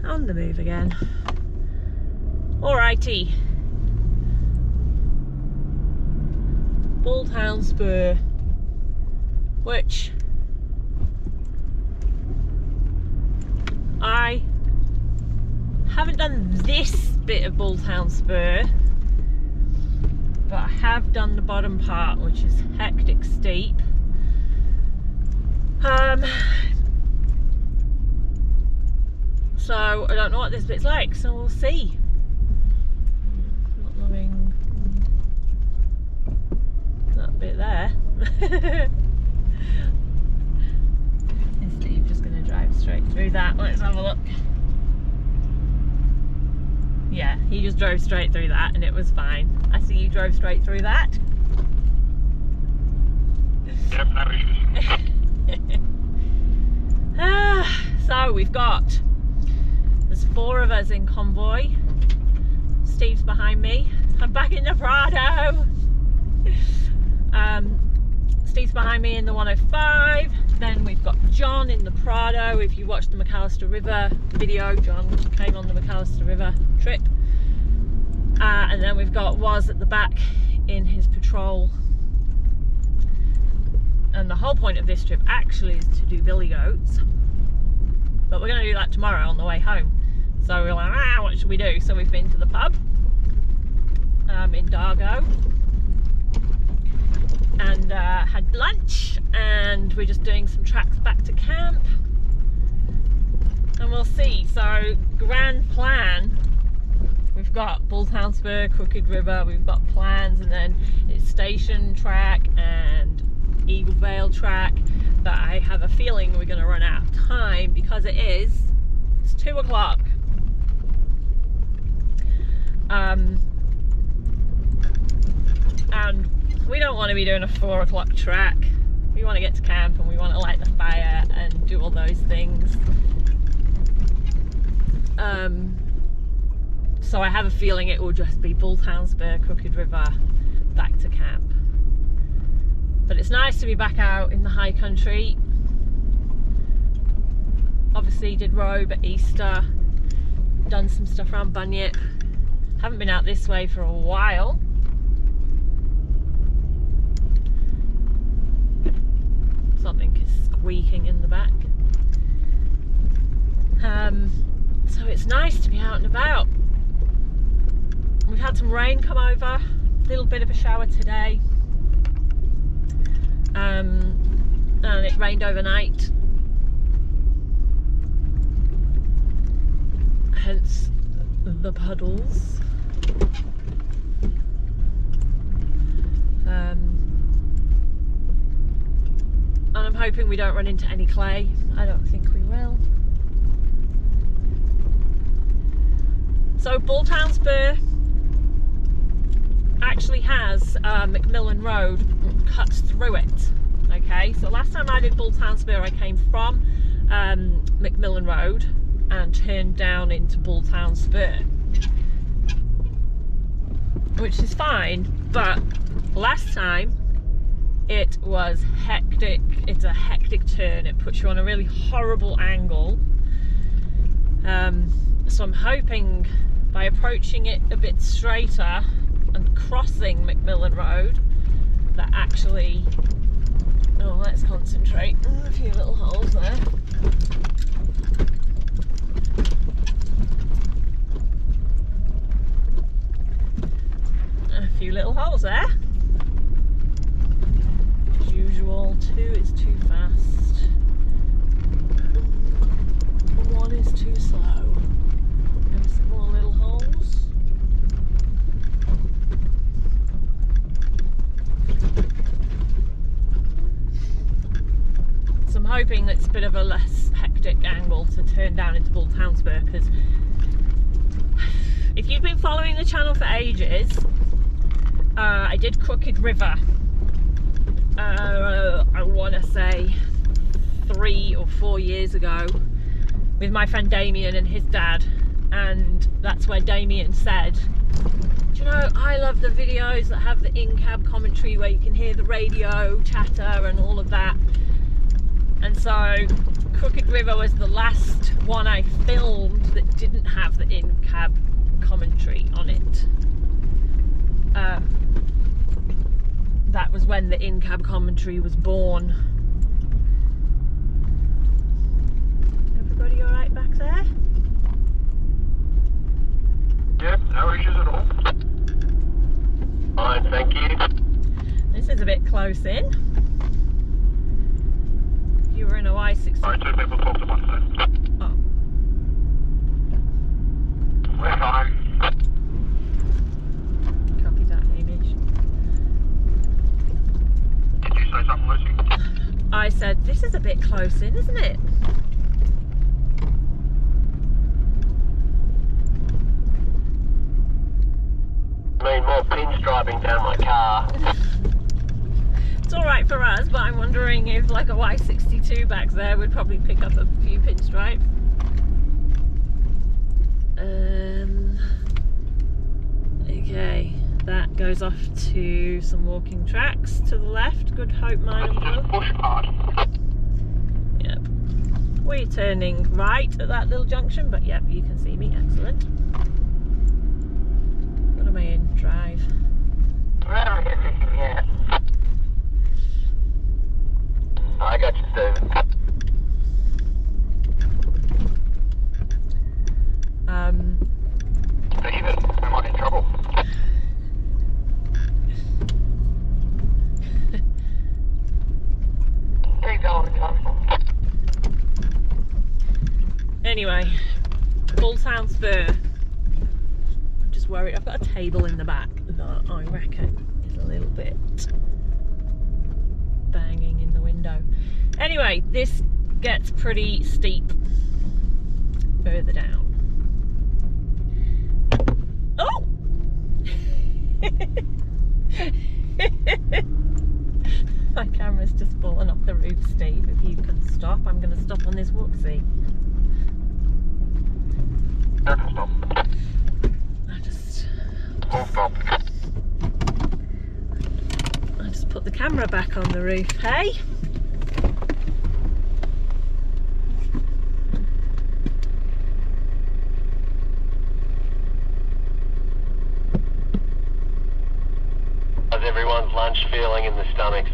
on the move again. Alrighty. Bulltown Spur, which I haven't done this bit of Bulltown Spur, but I have done the bottom part, which is hectic steep. So I don't know what this bit's like, so we'll see. Not loving that bit there. Is Steve just going to drive straight through that? Let's have a look. Yeah, he just drove straight through that and it was fine. I see you drove straight through that. Yep, no issues. So we've got, there's 4 of us in convoy. Steve's behind me. I'm back in the Prado. Steve's behind me in the 105. Then we've got John in the Prado. If you watched the McAllister River video, John came on the McAllister River trip. And then we've got Woz at the back in his patrol. And the whole point of this trip actually is to do billy goats, but we're going to do that tomorrow on the way home. So we're like, what should we do? So we've been to the pub in Dargo and had lunch, and we're just doing some tracks back to camp, and we'll see. So grand plan, we've got Bulltown Spur, Crooked River, we've got plans, and then it's Station Track and Eagle Vale Track, but I have a feeling we're going to run out of time because it's 2 o'clock. And we don't want to be doing a 4 o'clock track. We want to get to camp and we want to light the fire and do all those things. So I have a feeling it will just be Bulltown Spur, Crooked River, back to camp. But it's nice to be back out in the high country. Obviously did Robe at Easter, done some stuff around Bunyip. Haven't been out this way for a while. Something is squeaking in the back. So it's nice to be out and about. We've had some rain come over, a little bit of a shower today. And it rained overnight, hence the puddles. And I'm hoping we don't run into any clay. I don't think we will. So Bulltown Spur actually has Macmillan Road cuts through it. Okay, so last time I did Bulltown Spur, I came from Macmillan Road and turned down into Bulltown Spur, which is fine, but last time it was hectic. It's a hectic turn. It puts you on a really horrible angle. So I'm hoping by approaching it a bit straighter and crossing Macmillan Road that actually, oh, let's concentrate. A few little holes there. A few little holes there. As usual, 2 is too fast. 1 is too slow. Maybe some more little holes. So I'm hoping it's a bit of a less hectic angle to turn down into Bulltown Spur, because if you've been following the channel for ages, I did Crooked River, I want to say 3 or 4 years ago with my friend Damien and his dad, and that's where Damien said, do you know, I love the videos that have the in-cab commentary where you can hear the radio chatter and all of that. And so Crooked River was the last one I filmed that didn't have the in-cab commentary on it. That was when the in-cab commentary was born. Everybody alright back there? Yep, no issues at all. Fine, thank you. This is a bit close in. You were in a Y60. Sorry, two people talked at once then. Oh. We're fine. Copy that, Hamish. Did you say something, Lucy? I said, this is a bit close in, isn't it? I mean, more pinstriping down my car. It's alright for us, but I'm wondering if like a Y62 back there would probably pick up a few pinstripes. Okay, that goes off to some walking tracks to the left. Good Hope Mine and Let's just push hard. Yep. We're turning right at that little junction, but yep, you can see me. Excellent. What am I in? Drive. Yeah. I got you, Stephen. Stephen, am I in trouble? Keep going, Anyway, Bulltown Spur. I'm just worried. I've got a table in the back that I reckon is a little bit banging in the window. Anyway, this gets pretty steep further down. Oh! My camera's just fallen off the roof, Steve. If you can stop, I'm going to stop on this walk-see. I can stop. Full stop. I just put the camera back on the roof, hey? How's everyone's lunch feeling in the stomachs?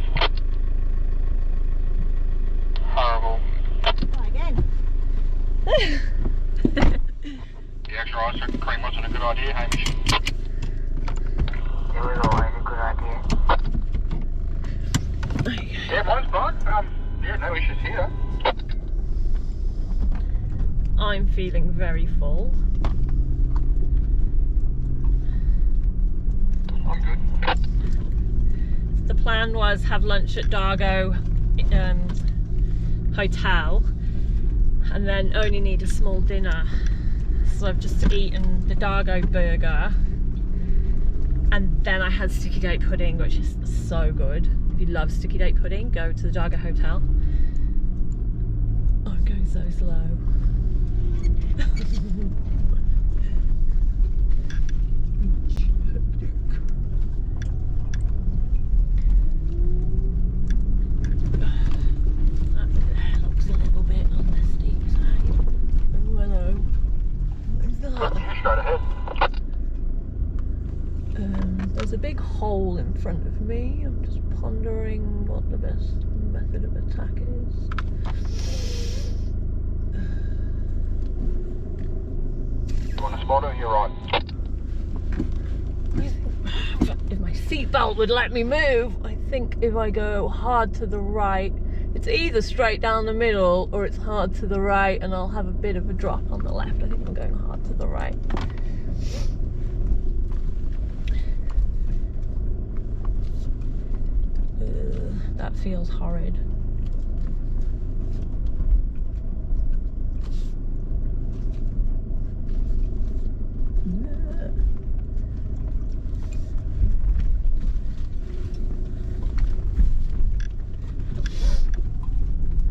Horrible. Try again. The extra ice cream wasn't a good idea, Hamish. It was always a good idea. Yeah, mine's fine. Yeah, no issues here. I'm feeling very full. I'm good. The plan was have lunch at Dargo hotel and then only need a small dinner. So I've just eaten the Dargo burger and then I had sticky date pudding, which is so good. If you love sticky date pudding, go to the Dargo hotel. I'm going so slow. Straight ahead. There's a big hole in front of me. I'm just pondering what the best method of attack is. You want a spotter? You're right. If my seatbelt would let me move, I think if I go hard to the right, it's either straight down the middle or it's hard to the right and I'll have a bit of a drop on the left. I think I'm going hard to the right. That feels horrid.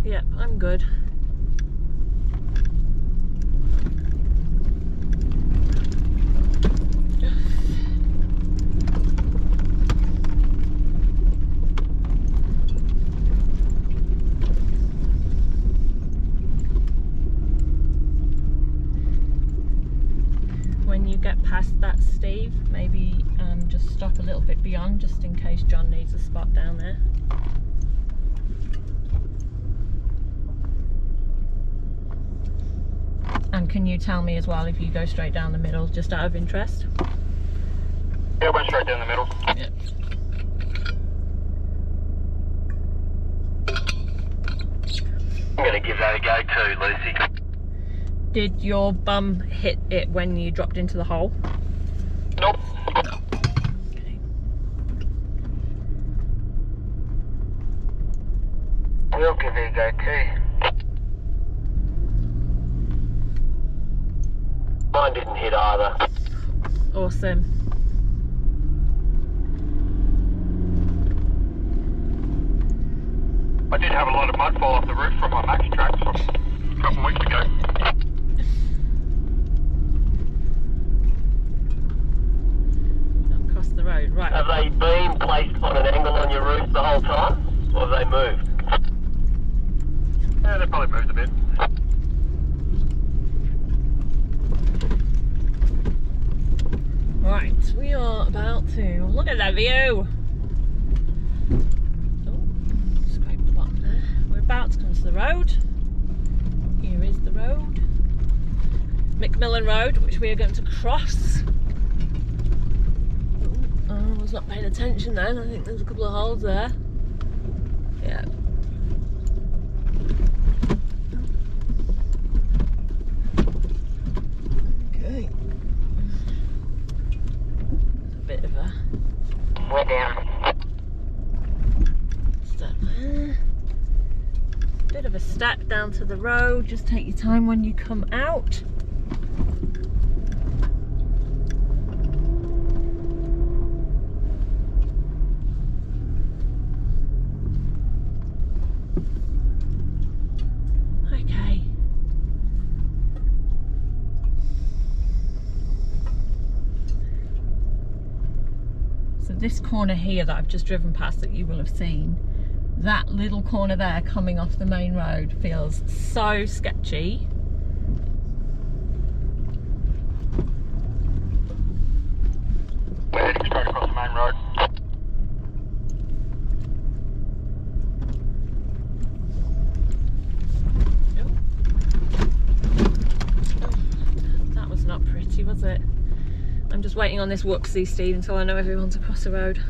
Yep, I'm good. leave. Maybe just stop a little bit beyond, just in case John needs a spot down there. And can you tell me as well if you go straight down the middle, just out of interest? Yeah, I went straight down the middle. Yep. I'm going to give that a go too, Lucy. Did your bum hit it when you dropped into the hole? Nope. Okay. We'll give it a go too. Mine didn't hit either. Awesome. I did have a lot of mud fall off the roof from my max track from a couple of weeks ago. Across the road, right. Have they been placed on an angle on your roof the whole time? Or have they moved? Yeah, they probably moved a bit. Right, we are about to look at that view. Oh, scrape the bottom there. We're about to come to the road. Here is the road. Macmillan Road, which we are going to cross. Oh, I was not paying attention then. I think there's a couple of holes there. Yeah. Okay. Bit of a We're down. step there. Bit of a step down to the road. Just take your time when you come out. Okay. So this corner here that I've just driven past that you will have seen, that little corner there coming off the main road feels so sketchy. We're heading straight across the main road. That was not pretty, was it? I'm just waiting on this whoopsie, Steve, until I know everyone's across the road.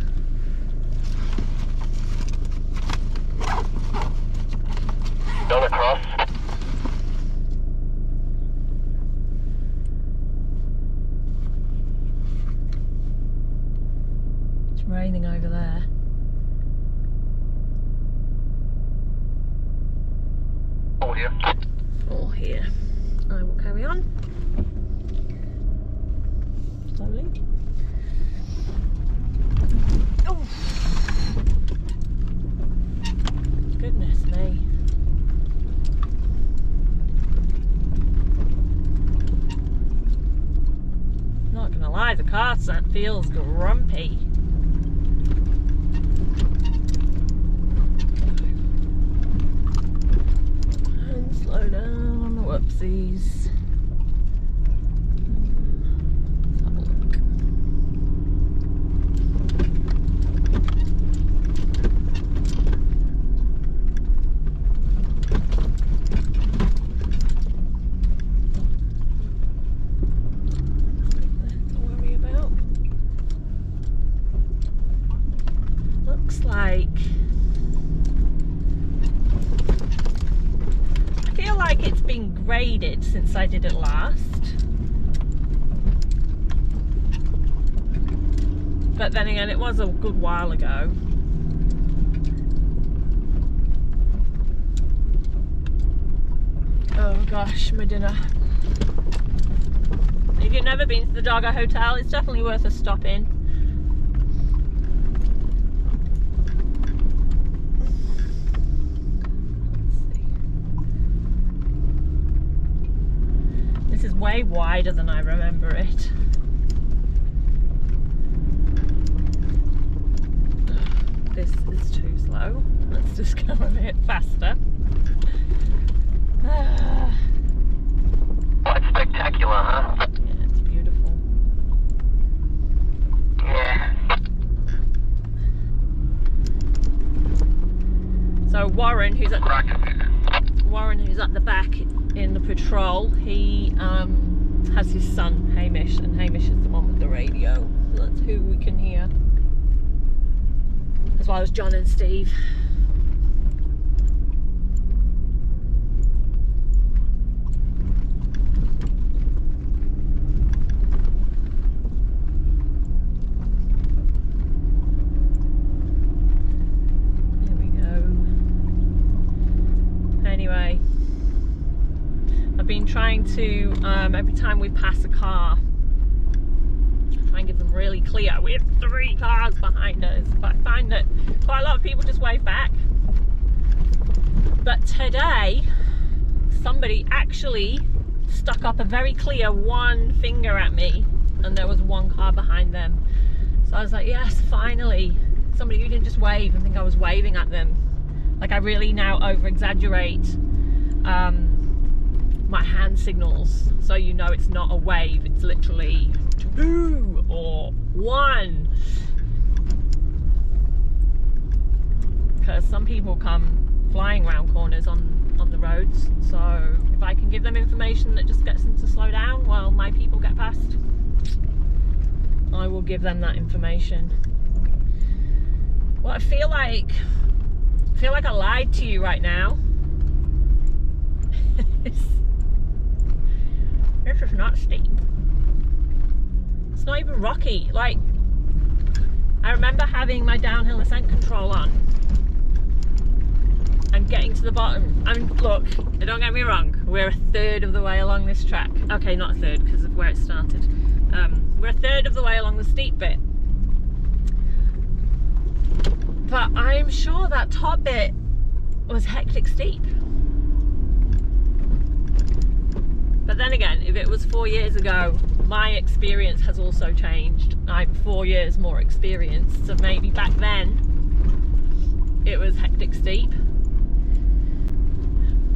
Gone across. It's raining over there. All here. All here. I will carry on. Slowly. Oh! Goodness me. Not gonna lie, the car feels grumpy. And slow down on the whoopsies. Let's have a look. Nothing to worry about. Looks like I feel like it's been graded since I did it last. But then again, it was a good while ago. Oh gosh, my dinner. If you've never been to the Dargo Hotel, it's definitely worth a stop in. This is way wider than I remember it. This is too slow. Let's just go a bit faster. Quite spectacular, huh? Yeah, it's beautiful. So Warren, who's at the back in the patrol, he has his son Hamish, and Hamish is the one with the radio. So that's who we can hear, as well as John and Steve. Anyway, I've been trying to, every time we pass a car, try and give them really clear. We have 3 cars behind us, but I find that quite a lot of people just wave back. But today, somebody actually stuck up a very clear 1 finger at me, and there was 1 car behind them. So I was like, yes, finally, somebody who didn't just wave and think I was waving at them. Like, I really now over-exaggerate my hand signals, so you know it's not a wave, it's literally 2 or 1. Because some people come flying around corners on the roads, so if I can give them information that just gets them to slow down while my people get past, I will give them that information. Well, I feel like I lied to you right now. This is not steep. It's not even rocky. Like, I remember having my downhill ascent control on and getting to the bottom. I mean, look, don't get me wrong, we're a third of the way along this track. Okay, not a third because of where it started. We're a third of the way along the steep bit. But I'm sure that top bit was hectic steep. But then again, if it was 4 years ago, my experience has also changed. I'm 4 years more experienced, so maybe back then it was hectic steep.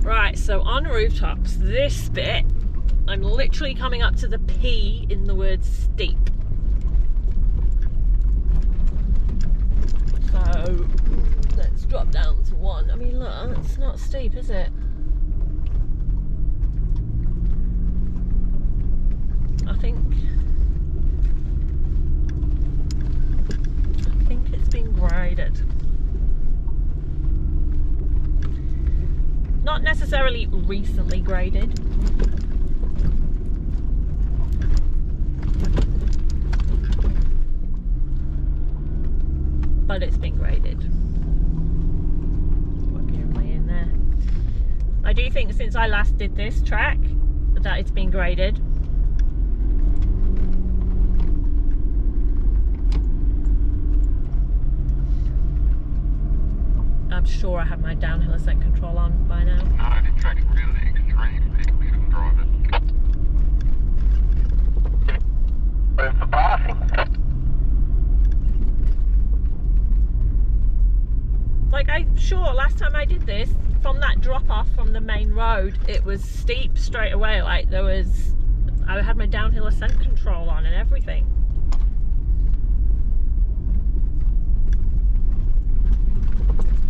Right, so on rooftops, this bit, I'm literally coming up to the P in the word steep. So let's drop down to 1. I mean, look, it's not steep, is it? I think it's been graded. Not necessarily recently graded. But it's been graded. What gear am I in there? I do think since I last did this track that it's been graded. I'm sure I have my downhill ascent control on by now. No, the track's really extreme. People shouldn't drive it. Where's the passing? Like, I'm sure last time I did this, from that drop off from the main road, it was steep straight away. Like, I had my downhill ascent control on and everything.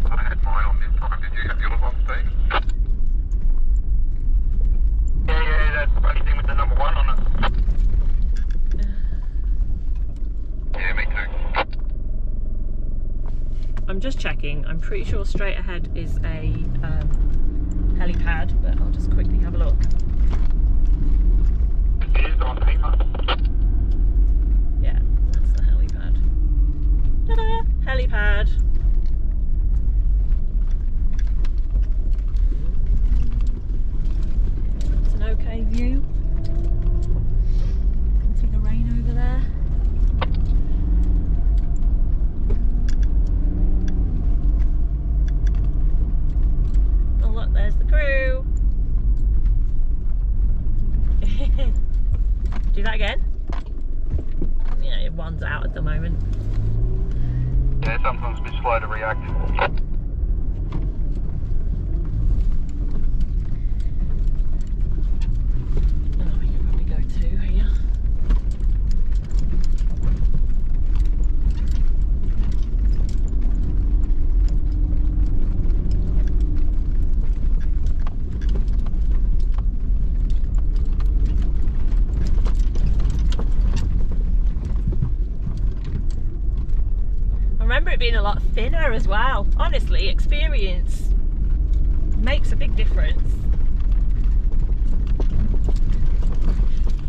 I had mine on this time. Did you have yours on, Steve? Yeah, that's the funny thing with the number 1 on it. Yeah, me too. I'm just checking. I'm pretty sure straight ahead is a helipad, but I'll just quickly have a look. It is on paper. Yeah, that's the helipad. Ta-da! Helipad. It's an okay view. You can see the rain over there. Oh look, there's the crew. Do that again. Yeah, one's out at the moment. Yeah, sometimes a bit slow to react. Oh, we can probably go 2 here. lot thinner as well. Honestly, experience makes a big difference.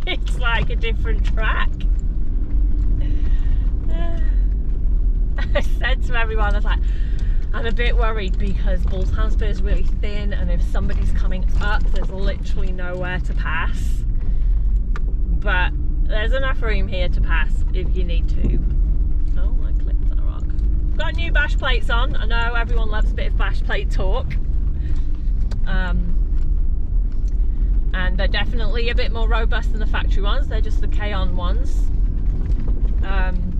It's like a different track. I said to everyone, I was like, I'm a bit worried because Bulltown Spur is really thin, and if somebody's coming up, there's literally nowhere to pass. But there's enough room here to pass if you need to. Oh, I clipped that rock. Got new bash plates on. I know everyone loves a bit of bash plate talk. And they're definitely a bit more robust than the factory ones. They're just the K-on ones. I'm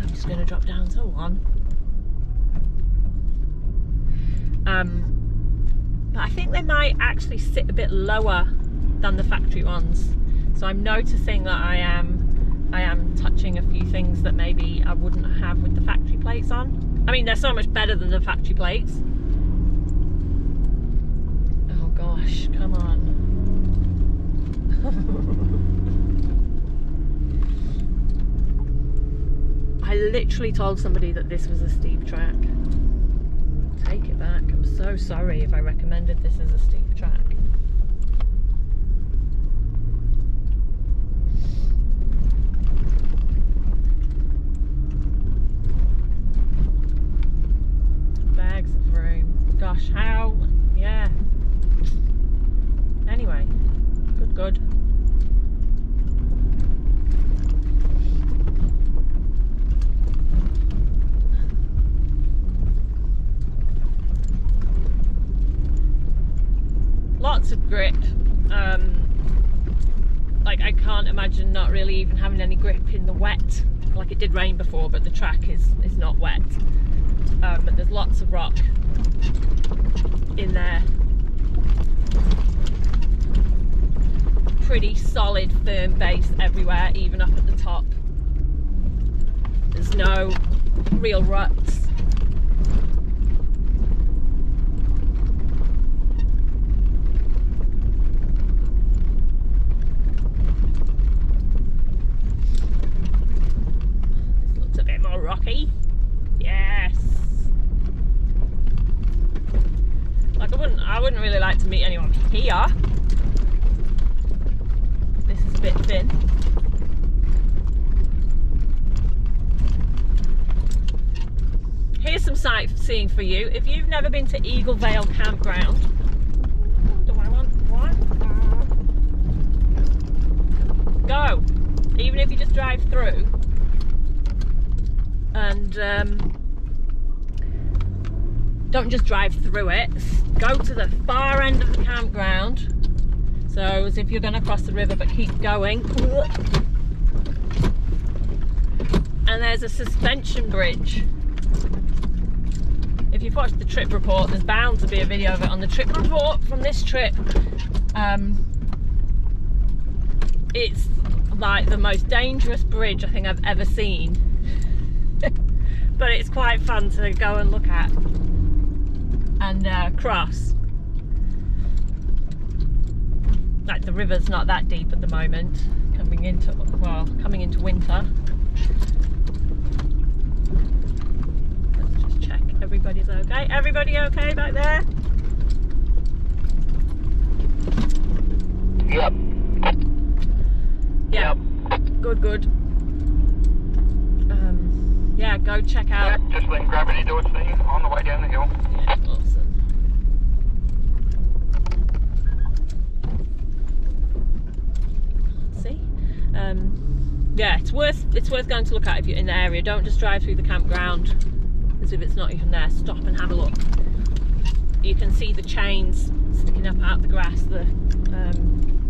just going to drop down to 1. But I think they might actually sit a bit lower than the factory ones. So I'm noticing that I am touching a few things that maybe I wouldn't have with the factory plates on. I mean, they're so much better than the factory plates. Oh gosh, come on. I literally told somebody that this was a steep track. Take it back. I'm so sorry if I recommended this as a steep track. Bags of room. Gosh, how? Yeah. Anyway, good. Lots of grip. Like, I can't imagine not really even having any grip in the wet. Like, it did rain before, but the track is not wet. But there's lots of rock in there. Pretty solid, firm base everywhere, even up at the top. There's no real ruts. Rocky. Yes. Like, I wouldn't really like to meet anyone here. This is a bit thin. Here's some sightseeing for you. If you've never been to Eagle Vale Campground, do I want one? Go. Even if you just drive through. And don't just drive through it, go to the far end of the campground, so as if you're going to cross the river, but keep going. And there's a suspension bridge. If you've watched the trip report, there's bound to be a video of it on the trip report from this trip. It's like the most dangerous bridge I think I've ever seen. But it's quite fun to go and look at and cross. Like, the river's not that deep at the moment, coming into winter. Let's just check everybody's okay. Everybody okay back there? Yep. Yeah. Good. Yeah, go check out. Yeah, just letting gravity do its thing on the way down the hill. Yeah, awesome. See? Yeah, it's worth going to look at if you're in the area. Don't just drive through the campground as if it's not even there. Stop and have a look. You can see the chains sticking up out of the grass, the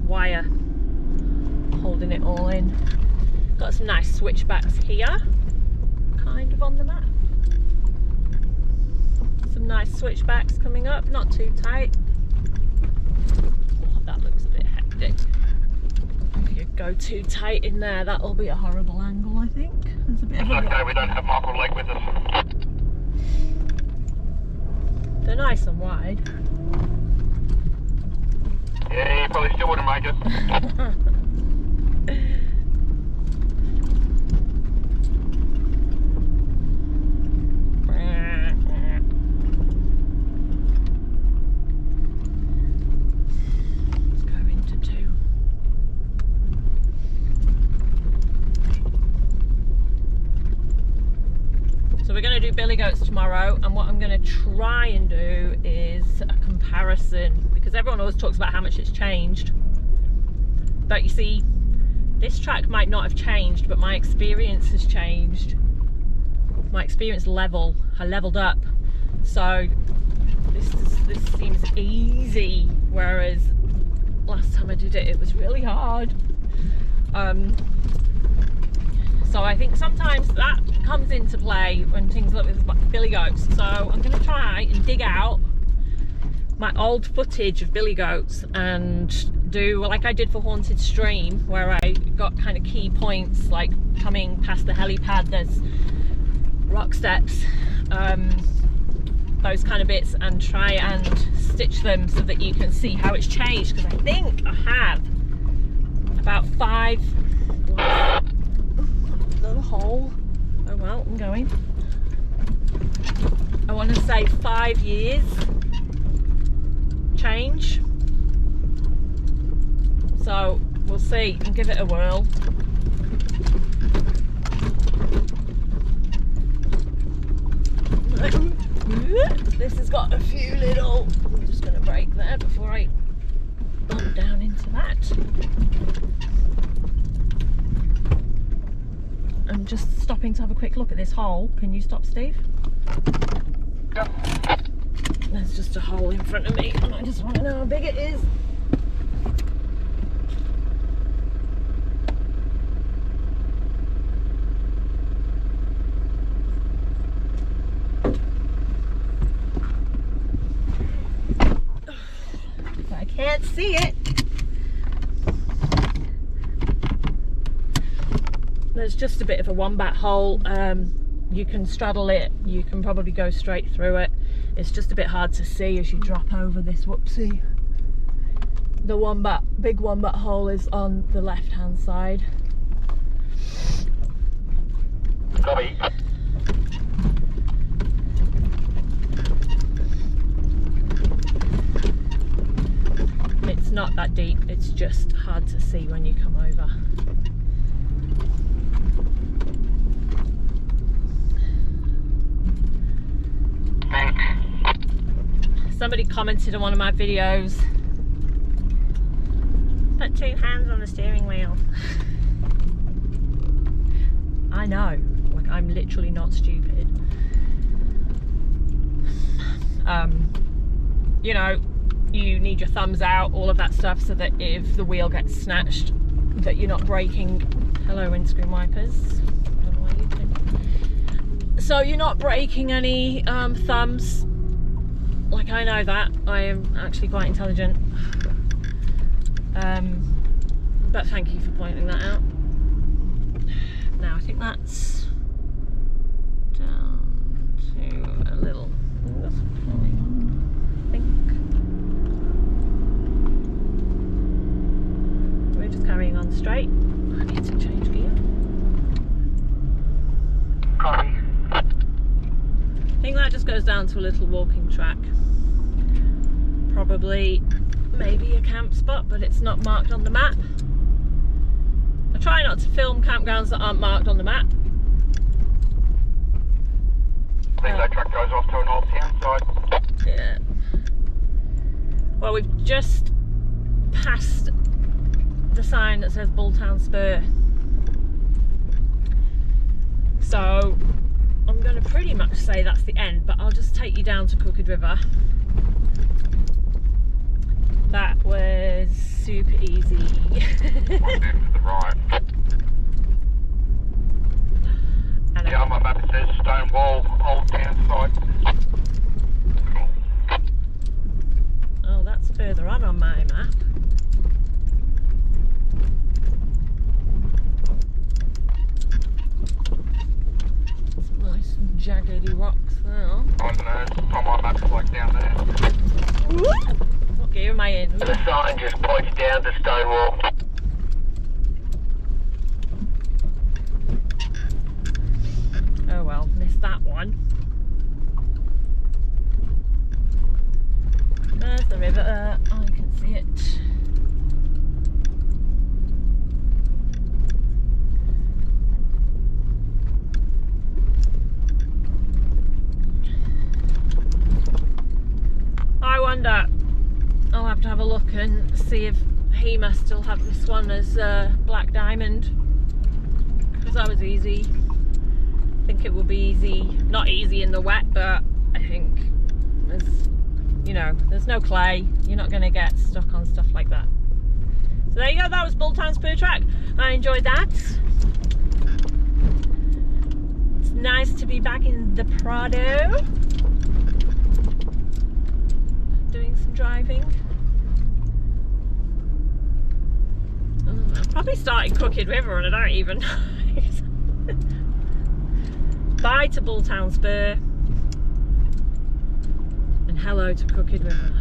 wire holding it all in. Got some nice switchbacks here. Kind of on the map. Some nice switchbacks coming up, not too tight. Oh, that looks a bit hectic. If you go too tight in there, that'll be a horrible angle, I think. There's a bit of Okay, we don't have Michael Lake with us. They're nice and wide. Yeah, you probably still wouldn't make it. video, and what I'm going to try and do is a comparison, because everyone always talks about how much it's changed, but you see, this track might not have changed, but my experience has changed. My experience level, I leveled up, so this seems easy, whereas last time I did it, it was really hard. So I think sometimes that comes into play when things like with billy goats. So I'm going to try and dig out my old footage of billy goats and do like I did for Haunted Stream, where I got kind of key points, like coming past the helipad, there's rock steps, those kind of bits, and try and stitch them so that you can see how it's changed, because I think I have about 5 little hole. Oh well, I'm going. I want to say 5 years change. So we'll see and give it a whirl. This has got a few little, I'm just going to break there before I bump down into that. I'm just stopping to have a quick look at this hole. Can you stop, Steve? Yep. There's just a hole in front of me and I just want to know how big it is. I can't see it. There's just a bit of a wombat hole. You can straddle it, you can probably go straight through it. It's just a bit hard to see as you drop over this. Whoopsie. The big wombat hole is on the left hand side. Copy. It's not that deep, it's just hard to see when you come over. Somebody commented on one of my videos, put 2 hands on the steering wheel. I know, like I'm literally not stupid. You know, you need your thumbs out, all of that stuff, so that if the wheel gets snatched, that you're not breaking. Hello, windscreen wipers. I don't know why you can. So you're not breaking any thumbs. Like, I know that. I am actually quite intelligent. But thank you for pointing that out. Now, I think that's down to a little. I think. We're just carrying on straight. I need to change gear. Copy. I think that just goes down to a little walking track. Probably, maybe a camp spot, but it's not marked on the map. I try not to film campgrounds that aren't marked on the map. I think that truck goes off to an old town side. Yeah. Well, we've just passed the sign that says Bulltown Spur. So I'm going to pretty much say that's the end, but I'll just take you down to Crooked River. That was super easy. Right there to the right. And Yeah, on my map it says stone wall, old town side. Cool. oh, that's further on my map. Some nice jaggedy rocks there. I don't know, on my map it's like down there. What gear am I in? The sign just points down to stone wall. Oh well, missed that one. There's the river, I can see it. Gander. I'll have to have a look and see if he must still have this one as Black Diamond, because that was easy. I think it will be easy, not easy in the wet, but I think there's, you know, there's no clay. You're not going to get stuck on stuff like that. So there you go, that was Bulltown Spur Track. I enjoyed that. It's nice to be back in the Prado, doing some driving. I probably started Crooked River and I don't even know. Bye to Bulltown Spur and hello to Crooked River.